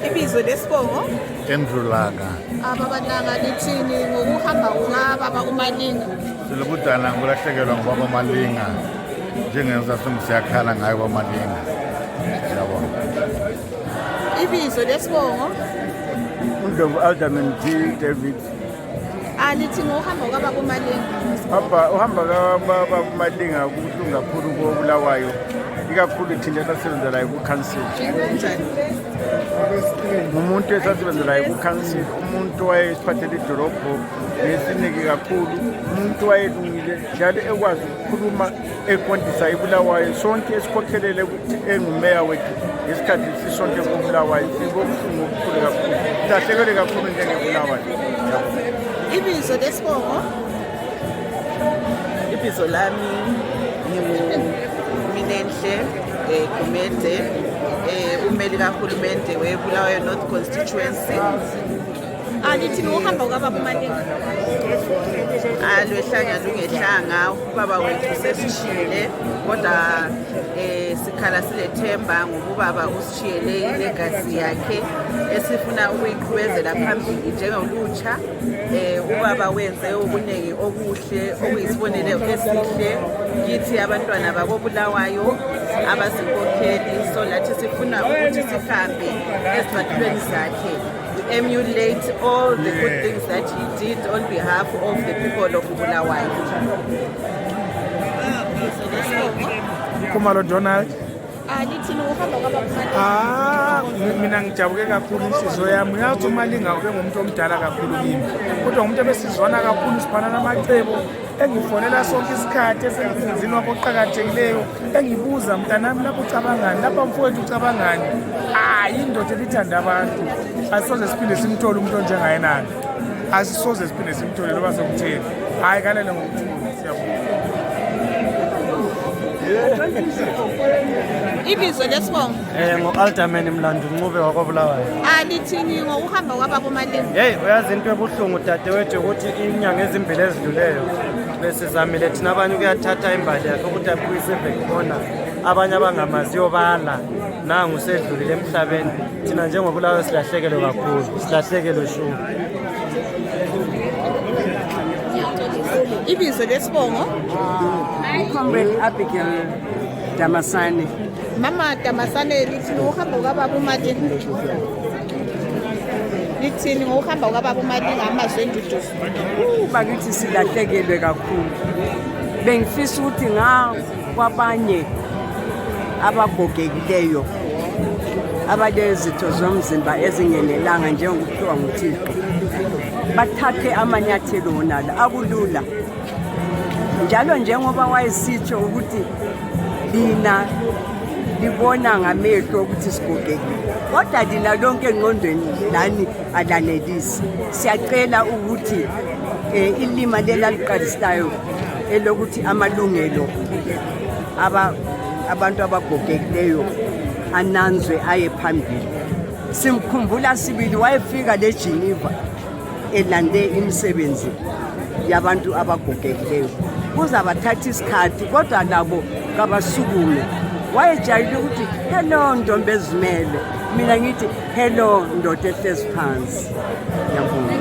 Ibizo lesibongo Endrulaga. Babalanga lithini ngokuhamba kukaBaba uMalinga? Silokudala ngolahlekelwa ngubaba uMalinga. Njengenza sengiyakhala ngayo uMalinga. Yabona. Ibizo lesibongo Undlovu Alderman T David. Lithi ngokuhamba kukaBaba uMalinga. Uhamba kaBaba uMalinga kubuhlungu kakhulu koBulawayo. Ikakhulu thina esasebenzelayo ku-council. Umuntu esasebenzelayo ku-council, umuntu wayesiphathele idolobho nesineke kakhulu, umuntu wayelungile njalo ekwazi ukukhuluma eqondisa iBulawayo. Sonke esikhokhelele ukuthi engumeya wethu ngesikhathi sisonke kuBulawayo. Sibobuhlungu obukhulu kakhulu. Silahlekele kakhulu njengeBulawayo. Ibizo lesibongo? Ibizo lami Minenhle Gumede, umeli kahulumende weBulawayo North Constituency. Lithi ngokuhamba kukaBaba uMalinga. Lwehlanga lungehlanga ubaba wethu sesishiyile kodwa sikhala silethemba ngobaba usishiyele ilegacy yakhe esifuna ukuyiqhubezela phambili njengolutsha. Ubaba wenze okuningi okuhle okuyisibonelo esihle kithi abantwana bakoBulawayo abazinkokheli, so lathi sifuna ukuthi sihambe ezibathweni zakhe, emulate all the good things that he did on behalf of the people of Bulawayo. Kumalo Donald. Lithi ngokuhamba kukaBaba uMalinga. Mina ngijabuke kakhulu insizwa yami. Uyathi uMalinga ngumuntu omdala kakhulu kimi. Kodwa umuntu ebesizwana kakhulu sibhana namacebo. Engifonela sonke isikhathi esenzini wakho oqhakathekileyo. Engibuza mntanami lapho ucabangani, lapha mfowethu ucabangani. Indoda elithanda abantu. Asisoze siphinde simthole umuntu onjengayena. Asisoze siphinde simthole loba sokutheni. Hayi kalele ngokuthula siyabonga. Ibizo lesibongo ngo-Alderman Mlandu Ncube wakwaBulawayo. Lithini ngokuhamba kukaBaba uMalinga? Uyazi into ebuhlungu dadewethu ukuthi inyanga ezimbili ezidluleyo besizamile thina abanye ukuyathatha imbali yakhe ukuthi abuyise backbona, abanye abangamaziyo bala nangu sedlulile emhlabeni. Thina njengoBulawayo silahlekelwe kakhulu, silahlekelwe shu. Ibizo lesibongo Comrade Abigail Damasane. Mama Damasane, lithi ngokuhamba kukaBaba uMalinga. Lithini ngokuhamba kukaBaba uMalinga amazwe enduduzo? Bakithi silahlekelwe kakhulu. Bengifisa ukuthi kwabanye abagogekileyo abalezitho zomzimba ezingenelanga njengokuthiwa nguThixo bathathe amanyathelo wonala akulula. Njalo njengoba wayesitsho ukuthi lina libona ngamehlo ukuthi sigogekile, kodwa lina lonke engqondweni lani alanelisi. Siyacela ukuthi ilima lela liqalisayo elokuthi amalungelo abantu abagogekileyo ananzwe aye phambili. Simkhumbula sibili wayefika leGeneva elande imisebenzi yabantu abagogekileyo. Kuzabathatha isikhathi kodwa labo kabasukume. Wayejayele ukuthi hello ntombi ezimele, mina ngithi hello ndoda ehlezi phansi. Ngiyabonga.